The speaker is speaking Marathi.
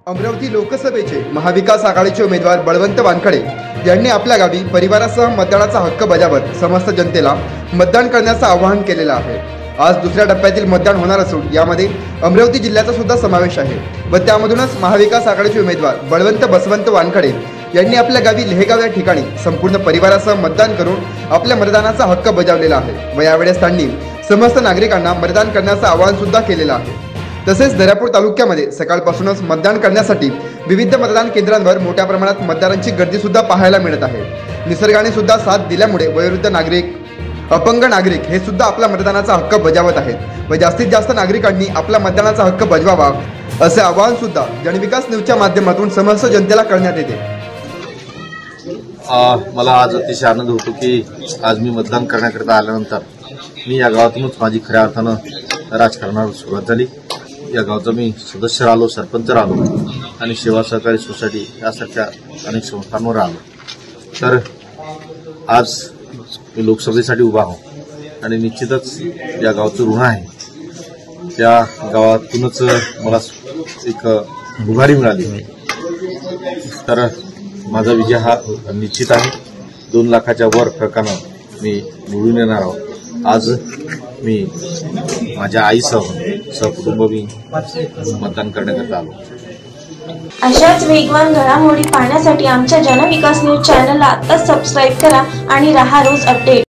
अमरावती लोकसभेचे महाविकास आघाडीचे उमेदवार बळवंत वानखडे यांनी आपल्या गावी परिवारासह मतदानाचा हक्क बजावत समस्त जनतेला मतदान करण्याचं आवाहन केलेलं आहे। आज दुसऱ्या टप्प्यातील मतदान होणार असून यामध्ये अमरावती जिल्ह्याचा सुद्धा समावेश आहे व त्यामधूनच महाविकास आघाडीचे उमेदवार बळवंत बसवंत वानखडे यांनी आपल्या गावी लेहगाव या ठिकाणी संपूर्ण परिवारासह मतदान करून आपल्या मतदानाचा हक्क बजावलेला आहे व यावेळेस त्यांनी समस्त नागरिकांना मतदान करण्याचं आवाहन सुद्धा केलेलं आहे। तसेच दर्यापूर तालुक्यामध्ये सकाळपासूनच मतदान करण्यासाठी विविध मतदान केंद्रांवर मोठ्या प्रमाणात मतदारांची गर्दी सुद्धा पाहायला मिळत आहे। निसर्गाने सुद्धा साथ दिल्यामुळे वयोवृद्ध नागरिक, अपंग नागरिक हे सुद्धा आपला मतदानाचा हक्क बजावत आहेत व जास्तीत जास्त नागरिकांनी आपला मतदानाचा हक्क बजवावा असे आवाहन सुद्धा जनविकास न्यूजच्या माध्यमातून समस्त जनतेला करण्यात येते। मला आज अतिशय आनंद होतो की आज मी मतदान करण्याकरता आल्यानंतर मी या गावातूनच माझी खऱ्या अर्थानं राजकारणाला सुरुवात झाली। या गावचा मी सदस्य राहिलो, सरपंच राहिलो आणि सेवा सहकारी सोसायटी यासारख्या अनेक संस्थांवर आलो। तर आज मी लोकसभेसाठी उभा आहो आणि निश्चितच या गावचं ऋण आहे। त्या गावातूनच मला एक उभारी मिळाली, तर माझा विजय हा निश्चित आहे। 2 लाखाच्या वर फरकानं मी निवडून येणार आहोत। आज मी माझ्या आईसह सहकुटुंब मी मतदान करण्याकरता आलो। अशाच वेगवान घडामोडी पाहण्यासाठी आमच्या जनविकास न्यूज चॅनलला आत्ताच सबस्क्राईब करा आणि रहा रोज अपडेट।